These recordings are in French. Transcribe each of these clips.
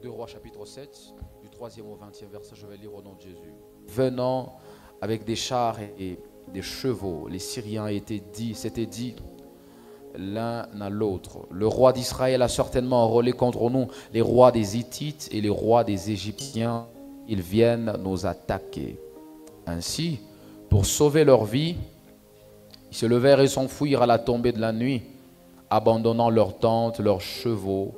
2 Rois chapitre 7, du 3e au 20e verset, je vais lire au nom de Jésus. Venant avec des chars et des chevaux, les Syriens s'étaient dit l'un à l'autre: le roi d'Israël a certainement enrôlé contre nous les rois des Hittites et les rois des Égyptiens. Ils viennent nous attaquer. Ainsi, pour sauver leur vie, ils se levèrent et s'enfuirent à la tombée de la nuit, abandonnant leurs tentes, leurs chevaux,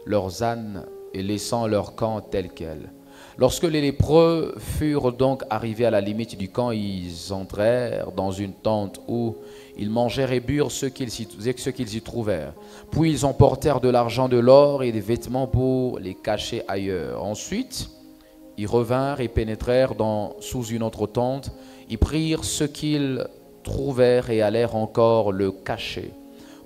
leurs ânes et laissant leur camp tel quel. Lorsque les lépreux furent donc arrivés à la limite du camp, ils entrèrent dans une tente où ils mangèrent et burent ce qu'ils y trouvèrent. Puis ils emportèrent de l'argent, de l'or et des vêtements pour les cacher ailleurs. Ensuite, ils revinrent et pénétrèrent sous une autre tente. Ils prirent ce qu'ils trouvèrent et allèrent encore le cacher.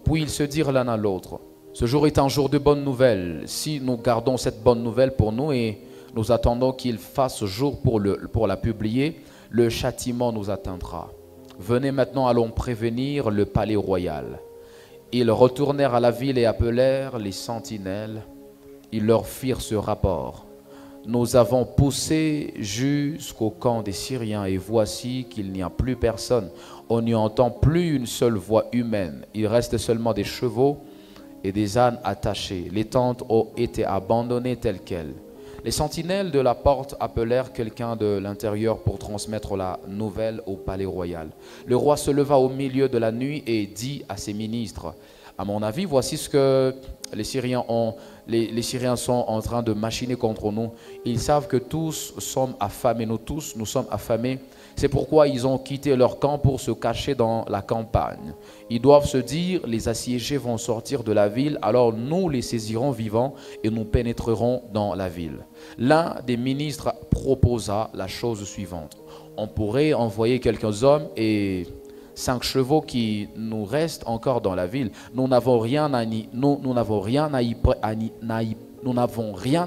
Puis ils se dirent l'un à l'autre: ce jour est un jour de bonne nouvelle. Si nous gardons cette bonne nouvelle pour nous et nous attendons qu'il fasse jour pour la publier, le châtiment nous atteindra. Venez maintenant, allons prévenir le palais royal. Ils retournèrent à la ville et appelèrent les sentinelles. Ils leur firent ce rapport: nous avons poussé jusqu'au camp des Syriens et voici qu'il n'y a plus personne. On n'y entend plus une seule voix humaine. Il reste seulement des chevaux et des ânes attachés. Les tentes ont été abandonnées telles quelles. Les sentinelles de la porte appelèrent quelqu'un de l'intérieur pour transmettre la nouvelle au palais royal. Le roi se leva au milieu de la nuit et dit à ses ministres: à mon avis, voici ce que les Syriens sont en train de machiner contre nous. Ils savent que tous sommes affamés, nous sommes affamés. C'est pourquoi ils ont quitté leur camp pour se cacher dans la campagne. Ils doivent se dire: les assiégés vont sortir de la ville, alors nous les saisirons vivants et nous pénétrerons dans la ville. L'un des ministres proposa la chose suivante: on pourrait envoyer quelques hommes et 5 chevaux qui nous restent encore dans la ville. Nous n'avons rien à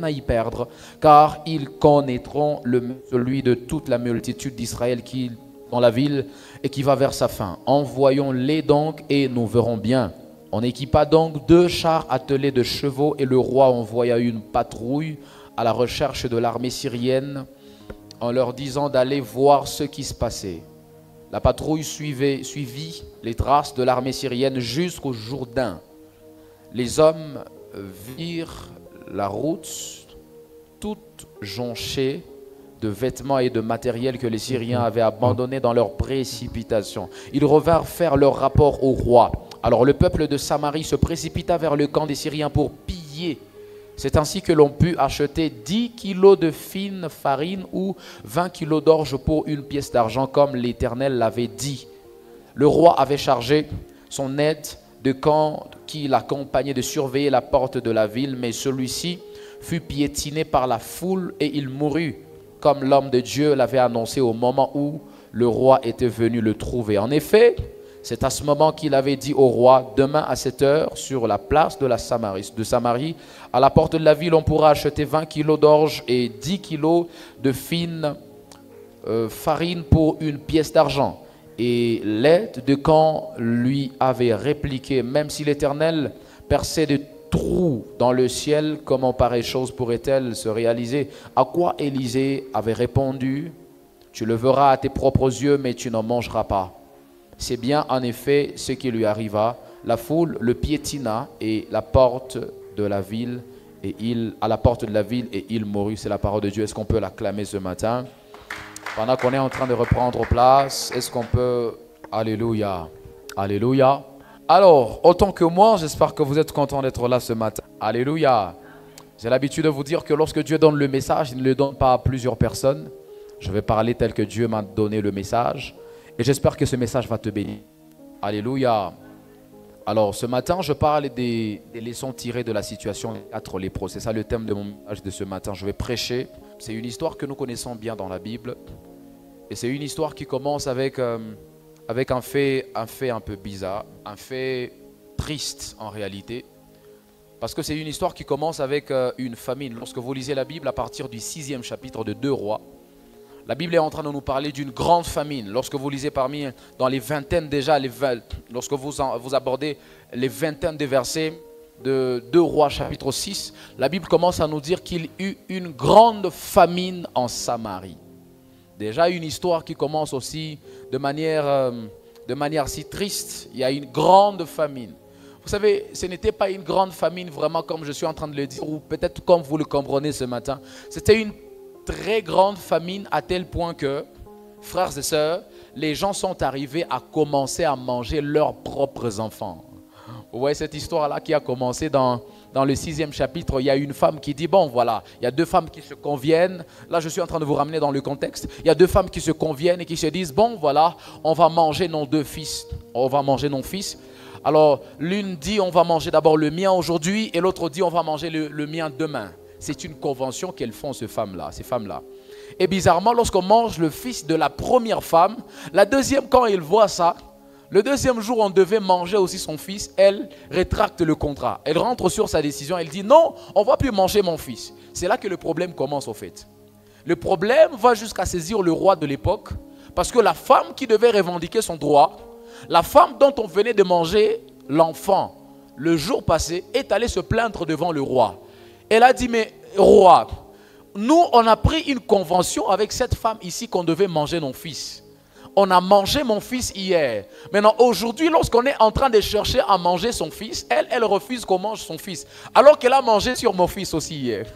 y perdre, car ils connaîtront celui de toute la multitude d'Israël qui est dans la ville et qui va vers sa fin. Envoyons-les donc et nous verrons bien. On équipa donc 2 chars attelés de chevaux et le roi envoya une patrouille à la recherche de l'armée syrienne en leur disant d'aller voir ce qui se passait. La patrouille suivit les traces de l'armée syrienne jusqu'au Jourdain. Les hommes virent la route toute jonchée de vêtements et de matériel que les Syriens avaient abandonné dans leur précipitation. Ils revinrent faire leur rapport au roi. Alors le peuple de Samarie se précipita vers le camp des Syriens pour piller. C'est ainsi que l'on put acheter 10 kilos de fine farine ou 20 kilos d'orge pour 1 pièce d'argent, comme l'Éternel l'avait dit. Le roi avait chargé son aide de camp qui l'accompagnait de surveiller la porte de la ville, mais celui-ci fut piétiné par la foule et il mourut, comme l'homme de Dieu l'avait annoncé au moment où le roi était venu le trouver. En effet, c'est à ce moment qu'il avait dit au roi: demain à 7 heures, sur la place de Samarie, à la porte de la ville, on pourra acheter 20 kilos d'orge et 10 kilos de fine farine pour 1 pièce d'argent. Et l'aide de camp lui avait répliqué: même si l'Éternel perçait de trous dans le ciel, comment pareille chose pourrait-elle se réaliser? À quoi Élisée avait répondu: tu le verras à tes propres yeux, mais tu n'en mangeras pas. C'est bien en effet ce qui lui arriva. La foule le piétina à la porte de la ville et il mourut. C'est la parole de Dieu. Est-ce qu'on peut l'acclamer ce matin? Pendant qu'on est en train de reprendre place, est-ce qu'on peut... Alléluia. Alléluia. Alors, autant que moi, j'espère que vous êtes contents d'être là ce matin. Alléluia. J'ai l'habitude de vous dire que lorsque Dieu donne le message, il ne le donne pas à plusieurs personnes. Je vais parler tel que Dieu m'a donné le message. Et j'espère que ce message va te bénir. Alléluia. Alors, ce matin, je parle des leçons tirées de la situation des 4 lépreux. C'est ça le thème de mon message de ce matin. Je vais prêcher. C'est une histoire que nous connaissons bien dans la Bible. Et c'est une histoire qui commence avec un fait un peu bizarre, un fait triste en réalité. Parce que c'est une histoire qui commence avec une famine. Lorsque vous lisez la Bible à partir du 6e chapitre de 2 Rois, la Bible est en train de nous parler d'une grande famine. Lorsque vous lisez dans les vingtaines déjà, lorsque vous abordez les vingtaines de versets, de 2 Rois chapitre 6, la Bible commence à nous dire qu'il y eut une grande famine en Samarie. Déjà une histoire qui commence aussi de manière si triste. Il y a une grande famine. Vous savez, ce n'était pas une grande famine vraiment comme je suis en train de le dire, ou peut-être comme vous le comprenez ce matin. C'était une très grande famine à tel point que, frères et sœurs, les gens sont arrivés à commencer à manger leurs propres enfants. Vous voyez cette histoire-là qui a commencé dans le 6e chapitre. Il y a une femme qui dit, bon voilà, il y a 2 femmes qui se conviennent. Là, je suis en train de vous ramener dans le contexte. Il y a 2 femmes qui se conviennent et qui se disent, bon voilà, on va manger nos 2 fils. On va manger nos fils. Alors, l'une dit, on va manger d'abord le mien aujourd'hui, et l'autre dit, on va manger le mien demain. C'est une convention qu'elles font, ces femmes-là. Et bizarrement, lorsqu'on mange le fils de la première femme, la deuxième, quand elle voit ça, le deuxième jour, on devait manger aussi son fils, elle rétracte le contrat. Elle rentre sur sa décision, elle dit, non, on ne va plus manger mon fils. C'est là que le problème commence, au fait. Le problème va jusqu'à saisir le roi de l'époque, parce que la femme qui devait revendiquer son droit, la femme dont on venait de manger l'enfant le jour passé, est allée se plaindre devant le roi. Elle a dit, mais roi, nous on a pris une convention avec cette femme ici qu'on devait manger nos fils. On a mangé mon fils hier. Maintenant, aujourd'hui, lorsqu'on est en train de chercher à manger son fils, elle refuse qu'on mange son fils. Alors qu'elle a mangé sur mon fils aussi hier.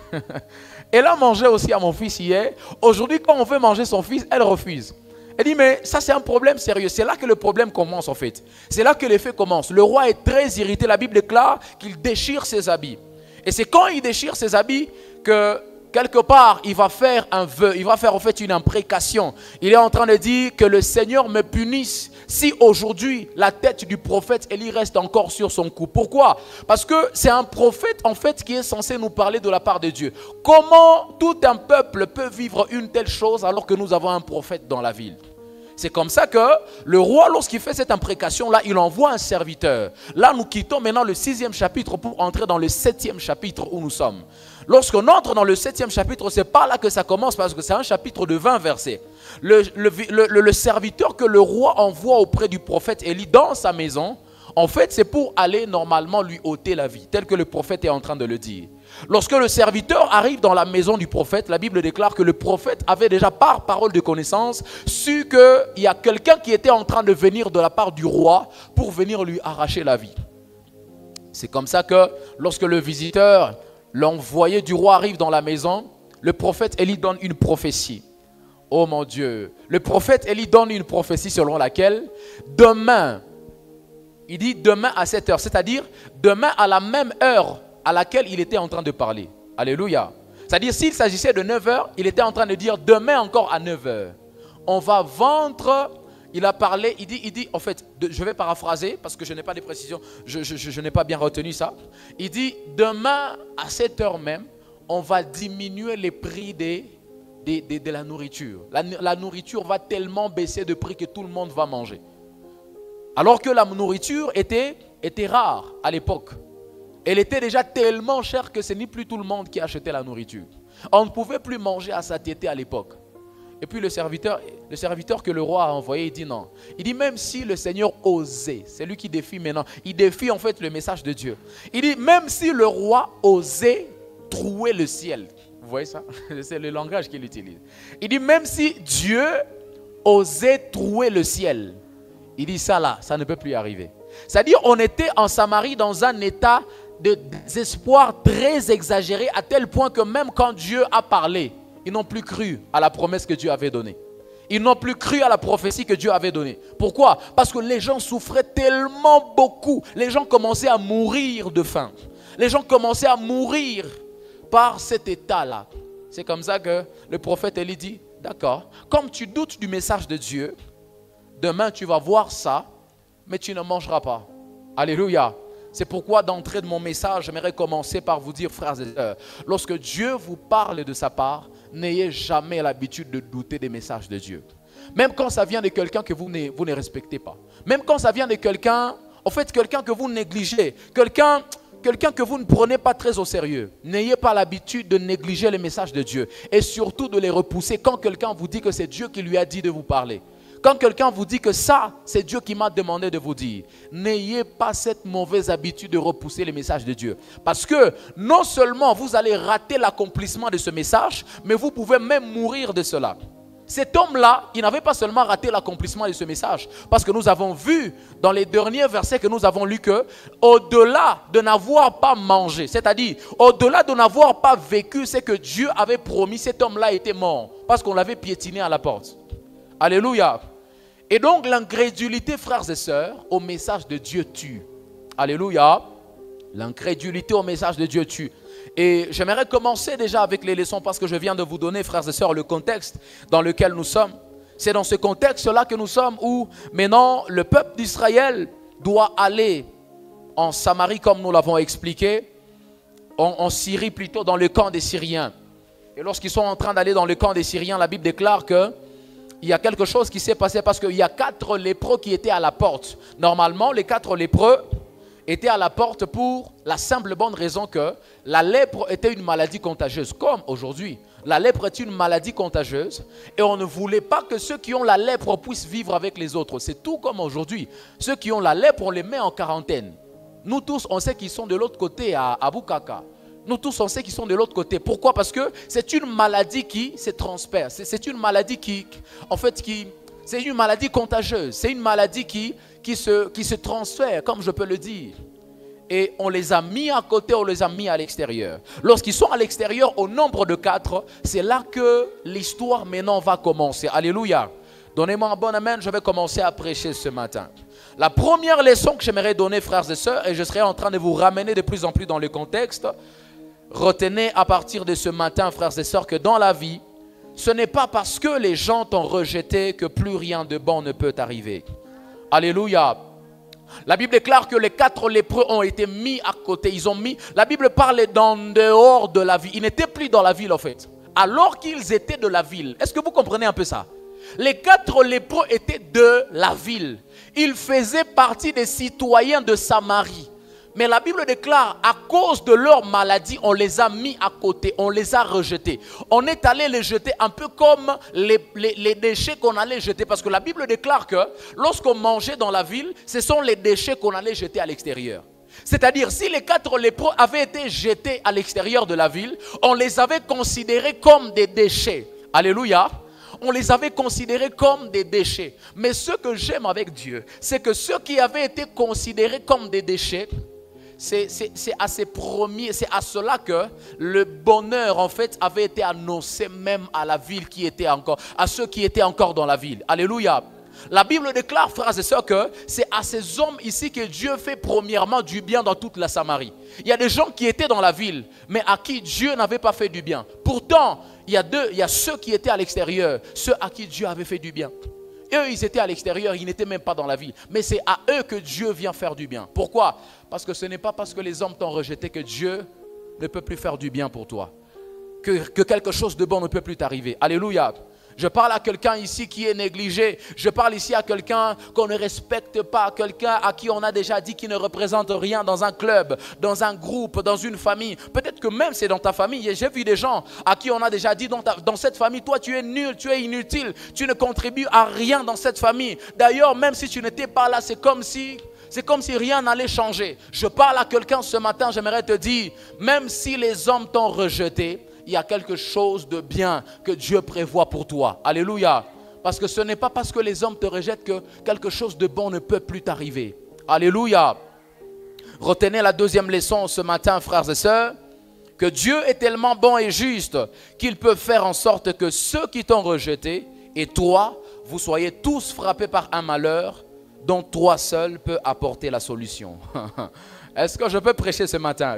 Elle a mangé aussi à mon fils hier. Aujourd'hui, quand on veut manger son fils, elle refuse. Elle dit, mais ça c'est un problème sérieux. C'est là que le problème commence en fait. C'est là que les faits commencent. Le roi est très irrité. La Bible déclare qu'il déchire ses habits. Et c'est quand il déchire ses habits que quelque part il va faire un vœu. Il va faire en fait une imprécation. Il est en train de dire que le Seigneur me punisse si aujourd'hui la tête du prophète Élie reste encore sur son cou. Pourquoi? Parce que c'est un prophète en fait qui est censé nous parler de la part de Dieu. Comment tout un peuple peut vivre une telle chose alors que nous avons un prophète dans la ville? C'est comme ça que le roi, lorsqu'il fait cette imprécation-là, il envoie un serviteur. Là, nous quittons maintenant le 6e chapitre pour entrer dans le 7e chapitre où nous sommes. Lorsqu'on entre dans le 7e chapitre, c'est pas là que ça commence parce que c'est un chapitre de 20 versets. Le serviteur que le roi envoie auprès du prophète Élie dans sa maison, en fait, c'est pour aller normalement lui ôter la vie, tel que le prophète est en train de le dire. Lorsque le serviteur arrive dans la maison du prophète, la Bible déclare que le prophète avait déjà par parole de connaissance su qu'il y a quelqu'un qui était en train de venir de la part du roi pour venir lui arracher la vie. C'est comme ça que lorsque le visiteur, l'envoyé du roi arrive dans la maison, le prophète Élie donne une prophétie. Oh mon Dieu, le prophète Élie donne une prophétie selon laquelle demain, il dit demain à 7 heures, c'est-à-dire demain à la même heure à laquelle il était en train de parler. Alléluia. C'est-à-dire s'il s'agissait de 9 heures, il était en train de dire demain encore à 9 heures. On va vendre, il a parlé, il dit en fait, je vais paraphraser parce que je n'ai pas de précision, je n'ai pas bien retenu ça. Il dit demain à 7 heures même, on va diminuer les prix de la nourriture. La nourriture va tellement baisser de prix que tout le monde va manger. Alors que la nourriture était rare à l'époque. Elle était déjà tellement chère que ce n'est plus tout le monde qui achetait la nourriture. On ne pouvait plus manger à satiété à l'époque. Et puis le serviteur que le roi a envoyé, il dit non. Il dit même si le Seigneur osait, c'est lui qui défie maintenant, il défie en fait le message de Dieu. Il dit même si le roi osait trouer le ciel. Vous voyez ça? C'est le langage qu'il utilise. Il dit même si Dieu osait trouer le ciel. Il dit ça là, ça ne peut plus arriver. C'est-à-dire on était en Samarie dans un état de désespoir très exagéré à tel point que même quand Dieu a parlé, ils n'ont plus cru à la promesse que Dieu avait donnée. Ils n'ont plus cru à la prophétie que Dieu avait donnée. Pourquoi? Parce que les gens souffraient tellement beaucoup. Les gens commençaient à mourir de faim. Les gens commençaient à mourir par cet état-là. C'est comme ça que le prophète Élie dit, d'accord, comme tu doutes du message de Dieu, demain tu vas voir ça, mais tu ne mangeras pas. Alléluia. C'est pourquoi d'entrée de mon message, j'aimerais commencer par vous dire, frères et sœurs, lorsque Dieu vous parle de sa part, n'ayez jamais l'habitude de douter des messages de Dieu. Même quand ça vient de quelqu'un que vous ne respectez pas. Même quand ça vient de quelqu'un, en fait, quelqu'un que vous négligez, quelqu'un que vous ne prenez pas très au sérieux. N'ayez pas l'habitude de négliger les messages de Dieu et surtout de les repousser quand quelqu'un vous dit que c'est Dieu qui lui a dit de vous parler. Quand quelqu'un vous dit que ça, c'est Dieu qui m'a demandé de vous dire, n'ayez pas cette mauvaise habitude de repousser les messages de Dieu. Parce que non seulement vous allez rater l'accomplissement de ce message, mais vous pouvez même mourir de cela. Cet homme-là, il n'avait pas seulement raté l'accomplissement de ce message, parce que nous avons vu dans les derniers versets que nous avons lus que, au-delà de n'avoir pas mangé, c'est-à-dire au-delà de n'avoir pas vécu ce que Dieu avait promis, cet homme-là était mort, parce qu'on l'avait piétiné à la porte. Alléluia. Et donc l'incrédulité, frères et sœurs, au message de Dieu tue. Alléluia. L'incrédulité au message de Dieu tue. Et j'aimerais commencer déjà avec les leçons parce que je viens de vous donner, frères et sœurs, le contexte dans lequel nous sommes. C'est dans ce contexte-là que nous sommes où maintenant le peuple d'Israël doit aller en Samarie comme nous l'avons expliqué, en Syrie plutôt, dans le camp des Syriens. Et lorsqu'ils sont en train d'aller dans le camp des Syriens, la Bible déclare que il y a quelque chose qui s'est passé parce qu'il y a 4 lépreux qui étaient à la porte. Normalement, les 4 lépreux étaient à la porte pour la simple bonne raison que la lèpre était une maladie contagieuse. Comme aujourd'hui, la lèpre est une maladie contagieuse et on ne voulait pas que ceux qui ont la lèpre puissent vivre avec les autres. C'est tout comme aujourd'hui. Ceux qui ont la lèpre, on les met en quarantaine. Nous tous, on sait qu'ils sont de l'autre côté à Bukaka. Nous tous, on sait qu'ils sont de l'autre côté. Pourquoi? Parce que c'est une maladie qui se transperce. C'est une maladie c'est une maladie contagieuse. C'est une maladie qui se transfère, comme je peux le dire. Et on les a mis à côté, on les a mis à l'extérieur. Lorsqu'ils sont à l'extérieur, au nombre de 4, c'est là que l'histoire maintenant va commencer. Alléluia. Donnez-moi un bon amen, je vais commencer à prêcher ce matin. La première leçon que j'aimerais donner, frères et sœurs, et je serai en train de vous ramener de plus en plus dans le contexte, retenez à partir de ce matin, frères et sœurs, que dans la vie, ce n'est pas parce que les gens t'ont rejeté que plus rien de bon ne peut arriver. Alléluia. La Bible déclare que les 4 lépreux ont été mis à côté. La Bible parle d'en dehors de la ville. Ils n'étaient plus dans la ville en fait. Alors qu'ils étaient de la ville. Est-ce que vous comprenez un peu ça? Les 4 lépreux étaient de la ville. Ils faisaient partie des citoyens de Samarie. Mais la Bible déclare, à cause de leur maladie, on les a mis à côté, on les a rejetés. On est allé les jeter un peu comme les déchets qu'on allait jeter. Parce que la Bible déclare que lorsqu'on mangeait dans la ville, ce sont les déchets qu'on allait jeter à l'extérieur. C'est-à-dire, si les 4 lépreux avaient été jetés à l'extérieur de la ville, on les avait considérés comme des déchets. Alléluia. On les avait considérés comme des déchets. Mais ce que j'aime avec Dieu, c'est que ceux qui avaient été considérés comme des déchets, c'est à ces premiers, c'est à cela que le bonheur en fait avait été annoncé même à la ville qui était encore, à ceux qui étaient encore dans la ville. Alléluia. La Bible déclare, frères et sœurs, que c'est à ces hommes ici que Dieu fait premièrement du bien dans toute la Samarie. Il y a des gens qui étaient dans la ville, mais à qui Dieu n'avait pas fait du bien. Pourtant, il y a ceux qui étaient à l'extérieur, ceux à qui Dieu avait fait du bien. Eux, ils étaient à l'extérieur, ils n'étaient même pas dans la ville. Mais c'est à eux que Dieu vient faire du bien. Pourquoi? Parce que ce n'est pas parce que les hommes t'ont rejeté que Dieu ne peut plus faire du bien pour toi. Que quelque chose de bon ne peut plus t'arriver. Alléluia. Je parle à quelqu'un ici qui est négligé. Je parle ici à quelqu'un qu'on ne respecte pas. Quelqu'un à qui on a déjà dit qu'il ne représente rien dans un club, dans un groupe, dans une famille. Peut-être que même c'est dans ta famille. J'ai vu des gens à qui on a déjà dit dans cette famille, toi tu es nul, tu es inutile. Tu ne contribues à rien dans cette famille. D'ailleurs, même si tu n'étais pas là, c'est comme si rien n'allait changer. Je parle à quelqu'un ce matin, j'aimerais te dire, même si les hommes t'ont rejeté, il y a quelque chose de bien que Dieu prévoit pour toi. Alléluia. Parce que ce n'est pas parce que les hommes te rejettent que quelque chose de bon ne peut plus t'arriver. Alléluia. Retenez la deuxième leçon ce matin, frères et sœurs, que Dieu est tellement bon et juste qu'il peut faire en sorte que ceux qui t'ont rejeté et toi, vous soyez tous frappés par un malheur dont toi seul peux apporter la solution. Est-ce que je peux prêcher ce matin?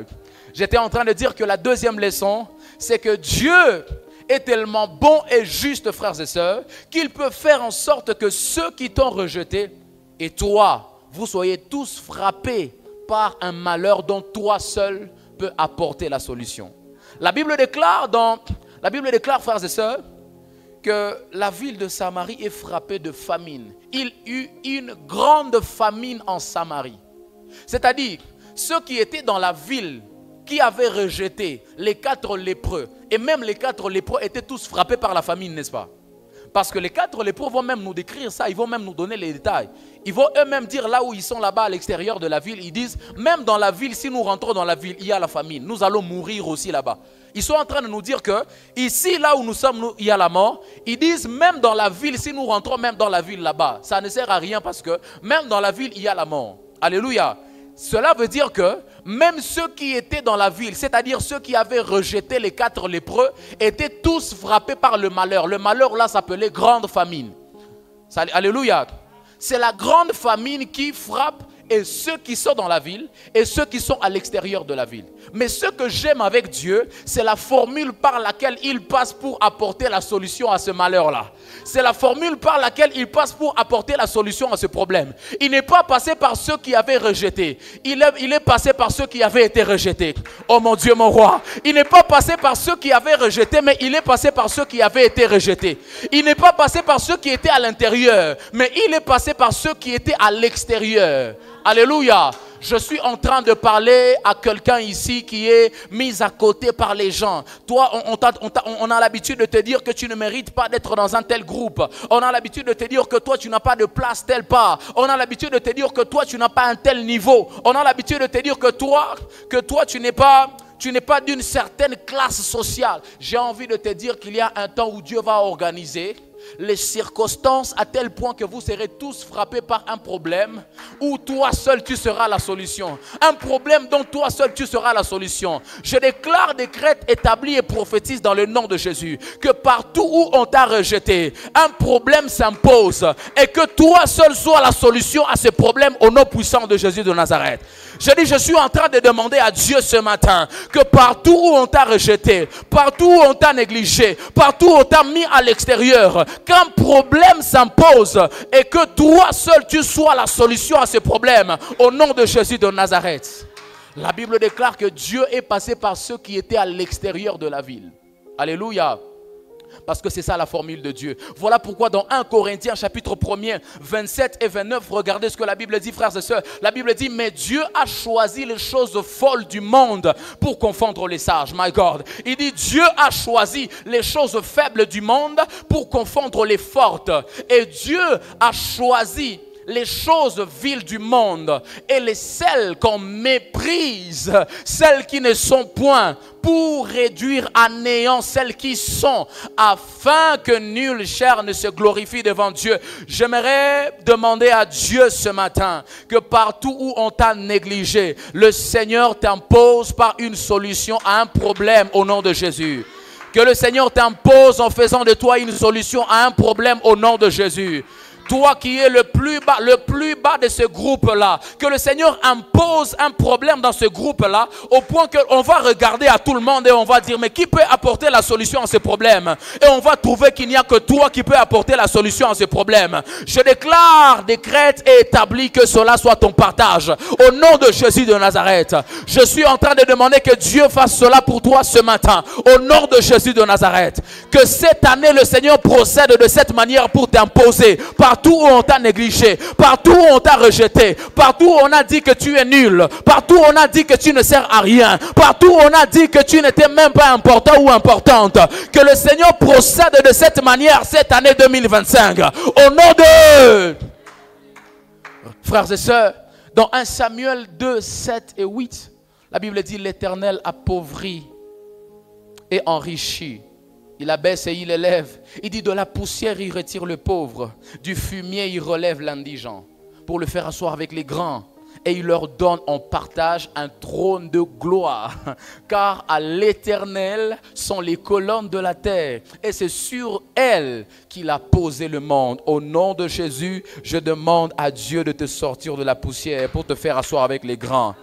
J'étais en train de dire que la deuxième leçon, c'est que Dieu est tellement bon et juste, frères et sœurs, qu'il peut faire en sorte que ceux qui t'ont rejeté et toi, vous soyez tous frappés par un malheur dont toi seul peux apporter la solution. La Bible déclare, frères et sœurs, que la ville de Samarie est frappée de famine. Il y eut une grande famine en Samarie. C'est-à-dire, ceux qui étaient dans la ville, qui avaient rejeté les 4 lépreux, et même les 4 lépreux étaient tous frappés par la famine, n'est-ce pas? Parce que les 4 lépreux vont même nous décrire ça, ils vont même nous donner les détails. Ils vont eux-mêmes dire là où ils sont là-bas à l'extérieur de la ville, ils disent, même dans la ville, si nous rentrons dans la ville, il y a la famine, nous allons mourir aussi là-bas. Ils sont en train de nous dire que ici, là où nous sommes, il y a la mort. Ils disent même dans la ville, si nous rentrons même dans la ville là-bas, ça ne sert à rien parce que même dans la ville, il y a la mort. Alléluia. Cela veut dire que même ceux qui étaient dans la ville, c'est-à-dire ceux qui avaient rejeté les 4 lépreux, étaient tous frappés par le malheur. Le malheur là s'appelait grande famine. Alléluia. C'est la grande famine qui frappe et ceux qui sont dans la ville et ceux qui sont à l'extérieur de la ville. Mais ce que j'aime avec Dieu, c'est la formule par laquelle il passe pour apporter la solution à ce malheur-là. C'est la formule par laquelle il passe pour apporter la solution à ce problème. Il n'est pas passé par ceux qui avaient rejeté. Il est passé par ceux qui avaient été rejetés. Oh mon Dieu, mon roi. Il n'est pas passé par ceux qui avaient rejeté, mais il est passé par ceux qui avaient été rejetés. Il n'est pas passé par ceux qui étaient à l'intérieur, mais il est passé par ceux qui étaient à l'extérieur. Alléluia. Je suis en train de parler à quelqu'un ici qui est mis à côté par les gens. Toi, on a l'habitude de te dire que tu ne mérites pas d'être dans un tel groupe. On a l'habitude de te dire que toi, tu n'as pas de place telle part. On a l'habitude de te dire que toi, tu n'as pas un tel niveau. On a l'habitude de te dire que toi, tu n'es pas d'une certaine classe sociale. J'ai envie de te dire qu'il y a un temps où Dieu va organiser les circonstances à tel point que vous serez tous frappés par un problème où toi seul tu seras la solution. Un problème dont toi seul tu seras la solution. Je déclare, décrète, établis et prophétise dans le nom de Jésus que partout où on t'a rejeté, un problème s'impose et que toi seul sois la solution à ce problème au nom puissant de Jésus de Nazareth. Je suis en train de demander à Dieu ce matin que partout où on t'a rejeté, partout où on t'a négligé, partout où on t'a mis à l'extérieur, qu'un problème s'impose et que toi seul tu sois la solution à ce problème au nom de Jésus de Nazareth. La Bible déclare que Dieu est passé par ceux qui étaient à l'extérieur de la ville. Alléluia. Parce que c'est ça la formule de Dieu. Voilà pourquoi dans 1 Corinthiens chapitre 1er, 27 et 29, regardez ce que la Bible dit, frères et sœurs. La Bible dit, mais Dieu a choisi les choses folles du monde pour confondre les sages. My God. Il dit, Dieu a choisi les choses faibles du monde pour confondre les fortes. Et Dieu a choisi les choses viles du monde et les celles qu'on méprise, celles qui ne sont point, pour réduire à néant celles qui sont, afin que nulle chair ne se glorifie devant Dieu. J'aimerais demander à Dieu ce matin que partout où on t'a négligé, le Seigneur t'impose par une solution à un problème au nom de Jésus. Que le Seigneur t'impose en faisant de toi une solution à un problème au nom de Jésus. Toi qui es le plus bas de ce groupe-là, que le Seigneur impose un problème dans ce groupe-là, au point qu'on va regarder à tout le monde et on va dire, mais qui peut apporter la solution à ce problème? Et on va trouver qu'il n'y a que toi qui peux apporter la solution à ce problème. Je déclare, décrète et établis que cela soit ton partage. Au nom de Jésus de Nazareth, je suis en train de demander que Dieu fasse cela pour toi ce matin. Au nom de Jésus de Nazareth, que cette année le Seigneur procède de cette manière pour t'imposer. Partout où on t'a négligé, partout où on t'a rejeté, partout où on a dit que tu es nul, partout où on a dit que tu ne sers à rien, partout où on a dit que tu n'étais même pas important ou importante, que le Seigneur procède de cette manière cette année 2025. Au nom de... Frères et sœurs, dans 1 Samuel 2, 7 et 8, la Bible dit, l'Éternel appauvrit et enrichit. Il abaisse et il élève. Il dit, de la poussière il retire le pauvre, du fumier il relève l'indigent, pour le faire asseoir avec les grands. Et il leur donne en partage un trône de gloire. Car à l'Éternel sont les colonnes de la terre. Et c'est sur elles qu'il a posé le monde. Au nom de Jésus, je demande à Dieu de te sortir de la poussière pour te faire asseoir avec les grands.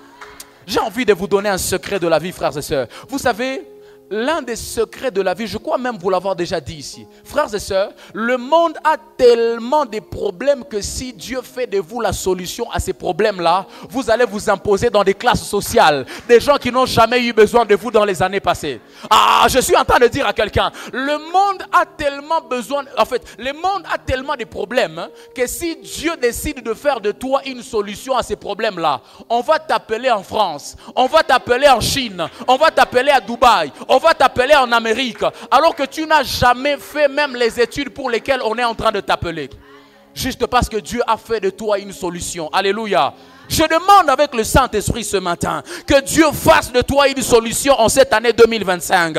J'ai envie de vous donner un secret de la vie, frères et sœurs. Vous savez, l'un des secrets de la vie, je crois même vous l'avoir déjà dit ici. Frères et sœurs, le monde a tellement de problèmes que si Dieu fait de vous la solution à ces problèmes-là, vous allez vous imposer dans des classes sociales. Des gens qui n'ont jamais eu besoin de vous dans les années passées. Ah, je suis en train de dire à quelqu'un, le monde a tellement besoin, en fait, le monde a tellement de problèmes que si Dieu décide de faire de toi une solution à ces problèmes-là, on va t'appeler en France, on va t'appeler en Chine, on va t'appeler à Dubaï, on va t'appeler en Amérique, alors que tu n'as jamais fait même les études pour lesquelles on est en train de t'appeler. Juste parce que Dieu a fait de toi une solution. Alléluia. Je demande avec le Saint-Esprit ce matin que Dieu fasse de toi une solution en cette année 2025.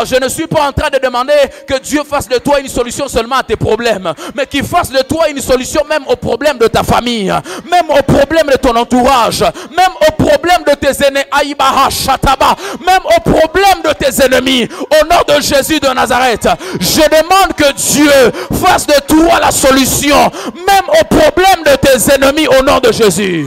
Je ne suis pas en train de demander que Dieu fasse de toi une solution seulement à tes problèmes, mais qu'il fasse de toi une solution même aux problèmes de ta famille, même aux problèmes de ton entourage, même aux problèmes de tes ennemis, même aux problèmes de tes ennemis. Au nom de Jésus de Nazareth, je demande que Dieu fasse de toi la solution, même aux problèmes de tes ennemis, au nom de Jésus.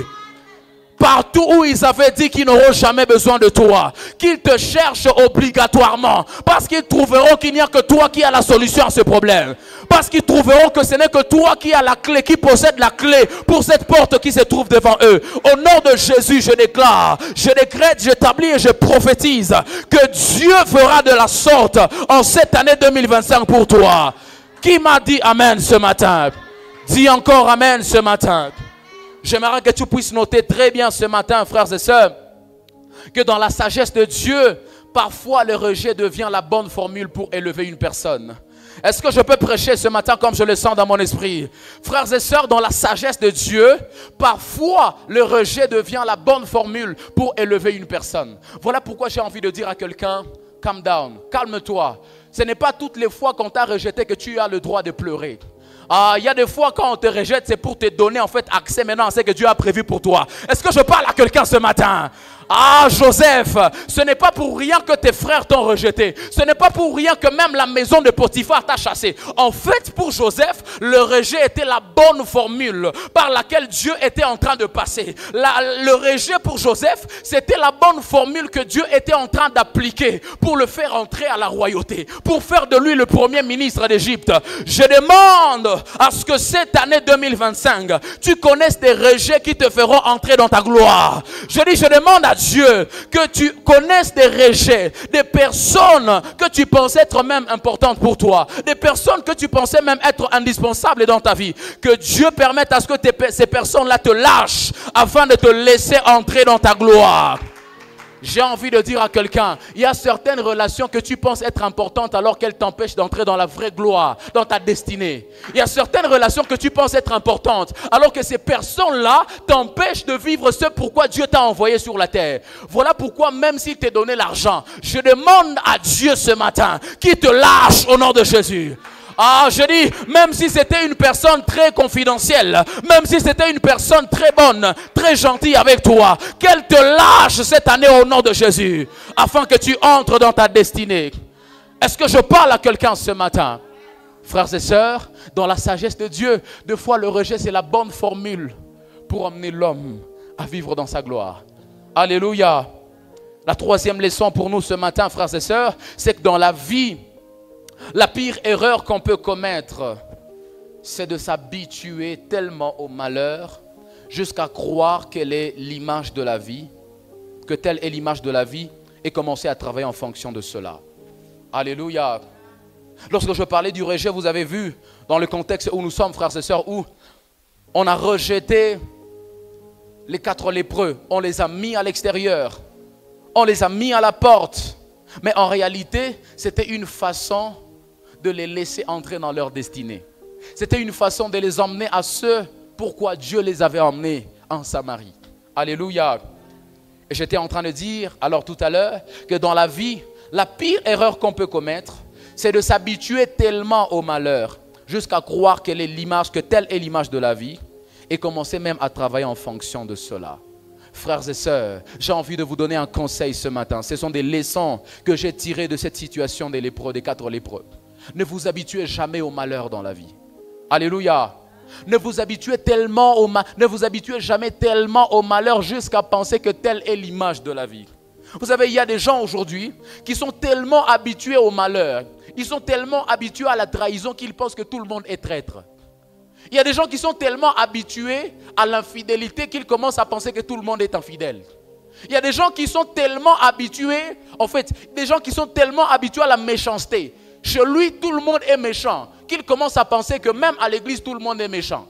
Partout où ils avaient dit qu'ils n'auront jamais besoin de toi, qu'ils te cherchent obligatoirement, parce qu'ils trouveront qu'il n'y a que toi qui as la solution à ce problème, parce qu'ils trouveront que ce n'est que toi qui as la clé, qui possède la clé pour cette porte qui se trouve devant eux. Au nom de Jésus, je déclare, je décrète, j'établis et je prophétise que Dieu fera de la sorte en cette année 2025 pour toi. Qui m'a dit Amen ce matin? Dis encore Amen ce matin. J'aimerais que tu puisses noter très bien ce matin, frères et sœurs, que dans la sagesse de Dieu, parfois le rejet devient la bonne formule pour élever une personne. Est-ce que je peux prêcher ce matin comme je le sens dans mon esprit? Frères et sœurs, dans la sagesse de Dieu, parfois le rejet devient la bonne formule pour élever une personne. Voilà pourquoi j'ai envie de dire à quelqu'un, calm down, calme-toi. Ce n'est pas toutes les fois qu'on t'a rejeté que tu as le droit de pleurer. Il y a des fois quand on te rejette, c'est pour te donner en fait accès maintenant à ce que Dieu a prévu pour toi. Est-ce que je parle à quelqu'un ce matin? Joseph, ce n'est pas pour rien que tes frères t'ont rejeté. Ce n'est pas pour rien que même la maison de Potiphar t'a chassé. En fait, pour Joseph, le rejet était la bonne formule par laquelle Dieu était en train de passer. Le rejet pour Joseph, c'était la bonne formule que Dieu était en train d'appliquer pour le faire entrer à la royauté, pour faire de lui le premier ministre d'Égypte. Je demande à ce que cette année 2025, tu connaisses des rejets qui te feront entrer dans ta gloire. Je demande à Dieu que tu connaisses des rejets, des personnes que tu pensais être même importantes pour toi, des personnes que tu pensais même être indispensables dans ta vie. Que Dieu permette à ce que ces personnes-là te lâchent afin de te laisser entrer dans ta gloire. J'ai envie de dire à quelqu'un, il y a certaines relations que tu penses être importantes alors qu'elles t'empêchent d'entrer dans la vraie gloire, dans ta destinée. Il y a certaines relations que tu penses être importantes alors que ces personnes-là t'empêchent de vivre ce pourquoi Dieu t'a envoyé sur la terre. Voilà pourquoi même s'il t'a donné l'argent, je demande à Dieu ce matin qu'il te lâche au nom de Jésus. Je dis, même si c'était une personne très confidentielle, même si c'était une personne très bonne, très gentille avec toi, qu'elle te lâche cette année au nom de Jésus, afin que tu entres dans ta destinée. Est-ce que je parle à quelqu'un ce matin? Frères et sœurs, dans la sagesse de Dieu, des fois le rejet c'est la bonne formule pour emmener l'homme à vivre dans sa gloire. Alléluia. La troisième leçon pour nous ce matin, frères et sœurs, c'est que dans la vie, la pire erreur qu'on peut commettre, c'est de s'habituer tellement au malheur jusqu'à croire qu'elle est l'image de la vie, que telle est l'image de la vie et commencer à travailler en fonction de cela. Alléluia. Lorsque je parlais du rejet, vous avez vu dans le contexte où nous sommes, frères et sœurs, où on a rejeté les 4 lépreux, on les a mis à l'extérieur, on les a mis à la porte, mais en réalité, c'était une façon de les laisser entrer dans leur destinée. C'était une façon de les emmener à ce pourquoi Dieu les avait emmenés en Samarie. Alléluia. Et j'étais en train de dire, alors tout à l'heure, que dans la vie, la pire erreur qu'on peut commettre, c'est de s'habituer tellement au malheur, jusqu'à croire que telle est l'image de la vie, et commencer même à travailler en fonction de cela. Frères et sœurs, j'ai envie de vous donner un conseil ce matin. Ce sont des leçons que j'ai tirées de cette situation des lépreux, des 4 lépreux. Ne vous habituez jamais au malheur dans la vie. Alléluia. Ne vous habituez jamais tellement au malheur jusqu'à penser que telle est l'image de la vie. Vous savez, il y a des gens aujourd'hui qui sont tellement habitués au malheur, ils sont tellement habitués à la trahison qu'ils pensent que tout le monde est traître. Il y a des gens qui sont tellement habitués à l'infidélité qu'ils commencent à penser que tout le monde est infidèle. Il y a des gens qui sont tellement habitués, à la méchanceté. Chez lui, tout le monde est méchant, qu'ils commencent à penser que même à l'église, tout le monde est méchant.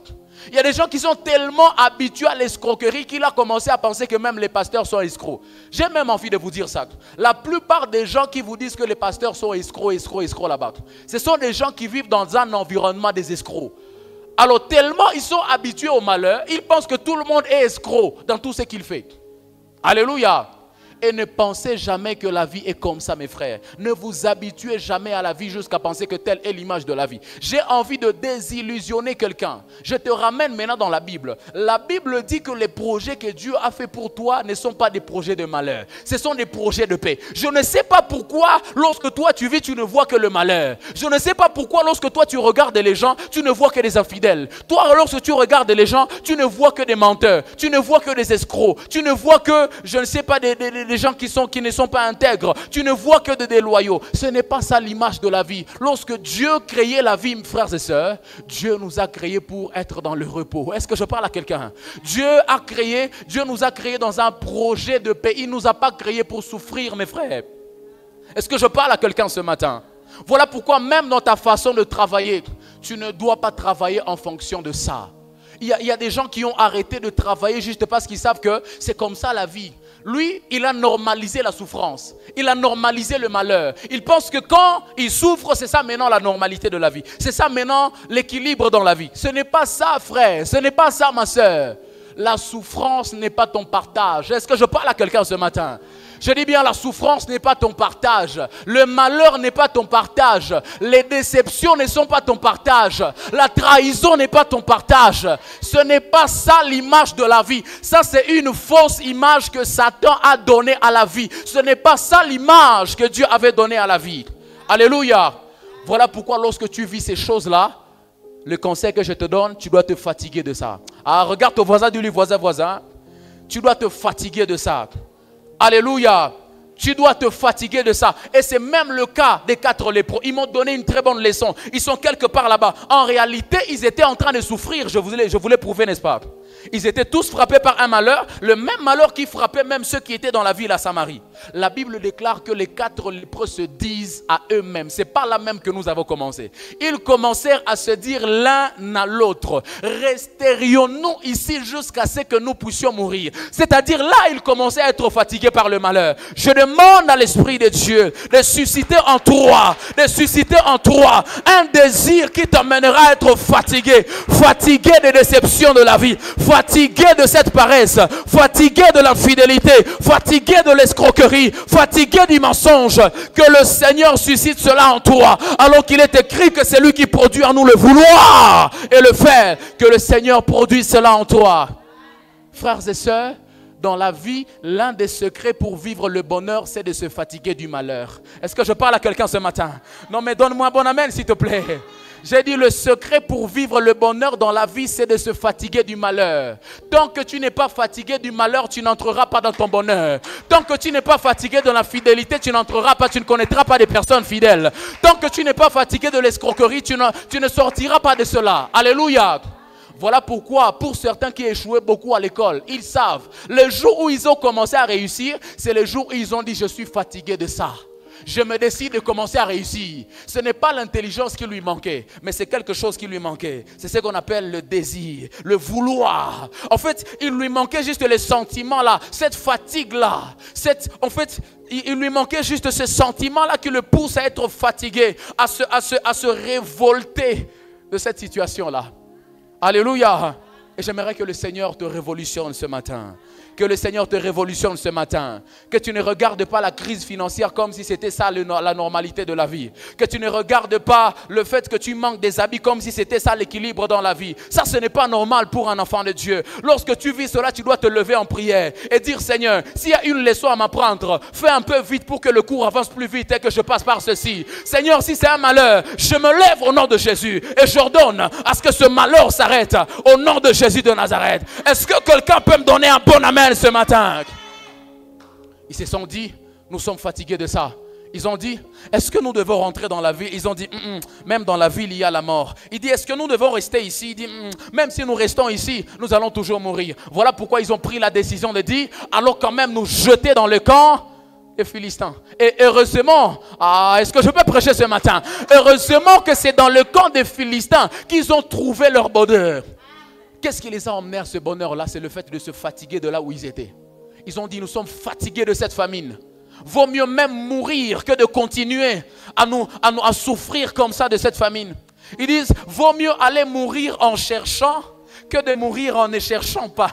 Il y a des gens qui sont tellement habitués à l'escroquerie qu'il a commencé à penser que même les pasteurs sont escrocs. J'ai même envie de vous dire ça. La plupart des gens qui vous disent que les pasteurs sont escrocs là-bas, ce sont des gens qui vivent dans un environnement des escrocs. Alors tellement ils sont habitués au malheur, ils pensent que tout le monde est escroc dans tout ce qu'il fait. Alléluia. Et ne pensez jamais que la vie est comme ça, mes frères. Ne vous habituez jamais à la vie jusqu'à penser que telle est l'image de la vie. J'ai envie de désillusionner quelqu'un. Je te ramène maintenant dans la Bible. La Bible dit que les projets que Dieu a fait pour toi ne sont pas des projets de malheur. Ce sont des projets de paix. Je ne sais pas pourquoi, lorsque toi tu vis, tu ne vois que le malheur. Je ne sais pas pourquoi, lorsque toi tu regardes les gens, tu ne vois que des infidèles. Toi, lorsque tu regardes les gens, tu ne vois que des menteurs. Tu ne vois que des escrocs. Tu ne vois que, je ne sais pas, des gens qui ne sont pas intègres. Tu ne vois que des déloyaux. Ce n'est pas ça l'image de la vie. Lorsque Dieu créait la vie, frères et sœurs, Dieu nous a créés pour être dans le repos. Est-ce que je parle à quelqu'un? Dieu nous a créés dans un projet de paix. Il ne nous a pas créés pour souffrir, mes frères. Est-ce que je parle à quelqu'un ce matin? Voilà pourquoi même dans ta façon de travailler, tu ne dois pas travailler en fonction de ça. Il y a des gens qui ont arrêté de travailler juste parce qu'ils savent que c'est comme ça la vie. Lui, il a normalisé la souffrance. Il a normalisé le malheur. Il pense que quand il souffre, c'est ça maintenant la normalité de la vie. C'est ça maintenant l'équilibre dans la vie. Ce n'est pas ça, frère. Ce n'est pas ça, ma soeur. La souffrance n'est pas ton partage. Est-ce que je parle à quelqu'un ce matin? Je dis bien, la souffrance n'est pas ton partage. Le malheur n'est pas ton partage. Les déceptions ne sont pas ton partage. La trahison n'est pas ton partage. Ce n'est pas ça l'image de la vie. Ça, c'est une fausse image que Satan a donnée à la vie. Ce n'est pas ça l'image que Dieu avait donnée à la vie. Alléluia. Voilà pourquoi lorsque tu vis ces choses-là, le conseil que je te donne, tu dois te fatiguer de ça. Ah, regarde ton voisin, dis-lui voisin. Tu dois te fatiguer de ça. Alléluia. Tu dois te fatiguer de ça. Et c'est même le cas des 4 lépreux. Ils m'ont donné une très bonne leçon. Ils sont quelque part là-bas. En réalité, ils étaient en train de souffrir. Je vous l'ai prouvé, n'est-ce pas? Ils étaient tous frappés par un malheur. Le même malheur qui frappait même ceux qui étaient dans la ville à Samarie. La Bible déclare que les 4 lépreux se disent à eux-mêmes. C'est pas là même que nous avons commencé. Ils commencèrent à se dire l'un à l'autre. Resterions-nous ici jusqu'à ce que nous puissions mourir. C'est-à-dire là, ils commençaient à être fatigués par le malheur. Je demande à l'Esprit de Dieu de susciter en toi un désir qui t'amènera à être fatigué. Fatigué des déceptions de la vie. Fatigué de cette paresse. Fatigué de l'infidélité. Fatigué de l'escroquerie. Fatigué du mensonge. Que le Seigneur suscite cela en toi. Alors qu'il est écrit que c'est lui qui produit en nous le vouloir et le faire. Que le Seigneur produit cela en toi. Frères et sœurs, dans la vie, l'un des secrets pour vivre le bonheur, c'est de se fatiguer du malheur. Est-ce que je parle à quelqu'un ce matin? Non, mais donne-moi un bon amen, s'il te plaît. J'ai dit le secret pour vivre le bonheur dans la vie, c'est de se fatiguer du malheur. Tant que tu n'es pas fatigué du malheur, tu n'entreras pas dans ton bonheur. Tant que tu n'es pas fatigué de la fidélité, tu n'entreras pas, tu ne connaîtras pas des personnes fidèles. Tant que tu n'es pas fatigué de l'escroquerie, tu ne sortiras pas de cela. Alléluia. Voilà pourquoi, pour certains qui échouaient beaucoup à l'école, ils savent, le jour où ils ont commencé à réussir, c'est le jour où ils ont dit, je suis fatigué de ça. Je me décide de commencer à réussir. Ce n'est pas l'intelligence qui lui manquait, mais c'est quelque chose qui lui manquait. C'est ce qu'on appelle le désir, le vouloir. En fait, il lui manquait juste les sentiments-là, cette fatigue-là. En fait, il lui manquait juste ce sentiment-là qui le pousse à être fatigué, à se révolter de cette situation-là. Alléluia. Et j'aimerais que le Seigneur te révolutionne ce matin. Que le Seigneur te révolutionne ce matin. Que tu ne regardes pas la crise financière comme si c'était ça la normalité de la vie. Que tu ne regardes pas le fait que tu manques des habits comme si c'était ça l'équilibre dans la vie. Ça, ce n'est pas normal pour un enfant de Dieu. Lorsque tu vis cela, tu dois te lever en prière et dire, Seigneur, s'il y a une leçon à m'apprendre, fais un peu vite pour que le cours avance plus vite et que je passe par ceci. Seigneur, si c'est un malheur, je me lève au nom de Jésus et j'ordonne à ce que ce malheur s'arrête au nom de Jésus de Nazareth. Est-ce que quelqu'un peut me donner un bon amen ce matin? Ils se sont dit, nous sommes fatigués de ça. Ils ont dit, est-ce que nous devons rentrer dans la vie? Ils ont dit, même dans la vie il y a la mort. Il dit, est-ce que nous devons rester ici? Il dit, même si nous restons ici, nous allons toujours mourir. Voilà pourquoi ils ont pris la décision de dire, allons quand même nous jeter dans le camp des Philistins. Et heureusement, est-ce que je peux prêcher ce matin? Heureusement que c'est dans le camp des Philistins qu'ils ont trouvé leur bonheur. Qu'est-ce qui les a emmenés à ce bonheur-là? C'est le fait de se fatiguer de là où ils étaient. Ils ont dit, nous sommes fatigués de cette famine. Vaut mieux même mourir que de continuer à souffrir comme ça de cette famine. Ils disent, vaut mieux aller mourir en cherchant que de mourir en ne cherchant pas.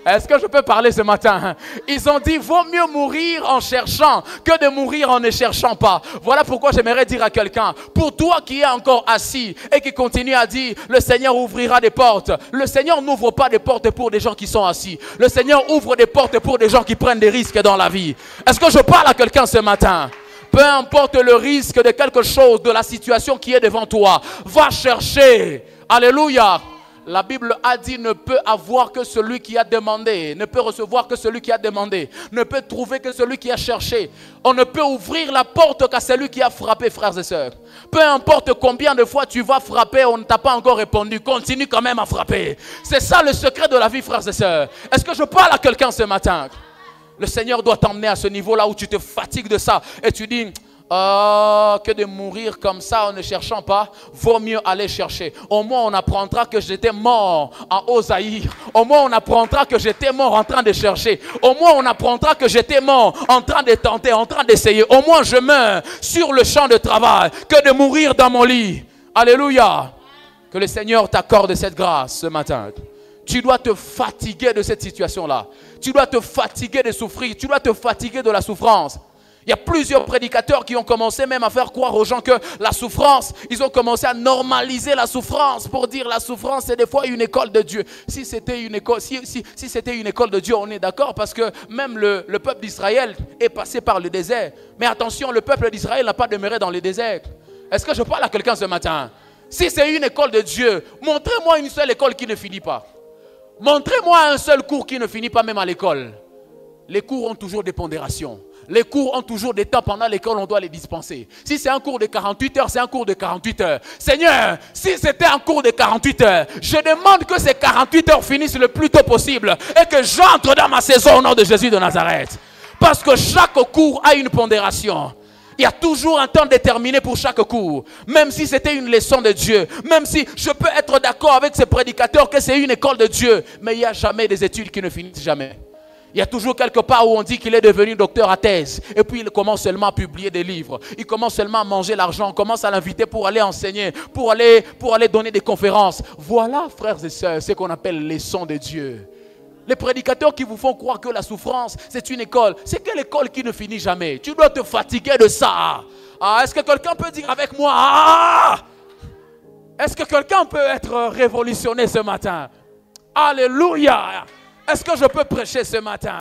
Est-ce que je peux parler ce matin? Ils ont dit, vaut mieux mourir en cherchant que de mourir en ne cherchant pas. Voilà pourquoi j'aimerais dire à quelqu'un, pour toi qui es encore assis et qui continue à dire, le Seigneur ouvrira des portes. Le Seigneur n'ouvre pas des portes pour des gens qui sont assis. Le Seigneur ouvre des portes pour des gens qui prennent des risques dans la vie. Est-ce que je parle à quelqu'un ce matin? Peu importe le risque de quelque chose, de la situation qui est devant toi, va chercher. Alléluia. La Bible a dit, ne peut avoir que celui qui a demandé, ne peut recevoir que celui qui a demandé, ne peut trouver que celui qui a cherché. On ne peut ouvrir la porte qu'à celui qui a frappé, frères et sœurs. Peu importe combien de fois tu vas frapper, on ne t'a pas encore répondu, continue quand même à frapper. C'est ça le secret de la vie, frères et sœurs. Est-ce que je parle à quelqu'un ce matin? Le Seigneur doit t'emmener à ce niveau-là où tu te fatigues de ça et tu dis... que de mourir comme ça en ne cherchant pas, vaut mieux aller chercher. Au moins on apprendra que j'étais mort en Osaïr. Au moins on apprendra que j'étais mort en train de chercher. Au moins on apprendra que j'étais mort en train de tenter, en train d'essayer. Au moins je meurs sur le champ de travail que de mourir dans mon lit. Alléluia. Que le Seigneur t'accorde cette grâce ce matin. Tu dois te fatiguer de cette situation-là. Tu dois te fatiguer de souffrir. Tu dois te fatiguer de la souffrance. Il y a plusieurs prédicateurs qui ont commencé même à faire croire aux gens que la souffrance, ils ont commencé à normaliser la souffrance pour dire la souffrance c'est des fois une école de Dieu. Si c'était une école, si c'était une école de Dieu, on est d'accord parce que même le peuple d'Israël est passé par le désert. Mais attention, le peuple d'Israël n'a pas demeuré dans le désert. Est-ce que je parle à quelqu'un ce matin? Si c'est une école de Dieu, montrez-moi une seule école qui ne finit pas. Montrez-moi un seul cours qui ne finit pas même à l'école. Les cours ont toujours des pondérations. Les cours ont toujours des temps pendant lesquels on doit les dispenser. Si c'est un cours de 48 heures, c'est un cours de 48 heures. Seigneur, si c'était un cours de 48 heures, je demande que ces 48 heures finissent le plus tôt possible et que j'entre dans ma saison au nom de Jésus de Nazareth. Parce que chaque cours a une pondération. Il y a toujours un temps déterminé pour chaque cours. Même si c'était une leçon de Dieu. Même si je peux être d'accord avec ces prédicateurs que c'est une école de Dieu. Mais il n'y a jamais des études qui ne finissent jamais. Il y a toujours quelque part où on dit qu'il est devenu docteur à thèse. Et puis il commence seulement à publier des livres. Il commence seulement à manger l'argent. On commence à l'inviter pour aller enseigner. Pour aller donner des conférences. Voilà, frères et sœurs, ce qu'on appelle leçon de Dieu. Les prédicateurs qui vous font croire que la souffrance, c'est une école. C'est quelle école qui ne finit jamais? Tu dois te fatiguer de ça. Ah, est-ce que quelqu'un peut dire avec moi? Ah! Est-ce que quelqu'un peut être révolutionné ce matin? Alléluia! Est-ce que je peux prêcher ce matin?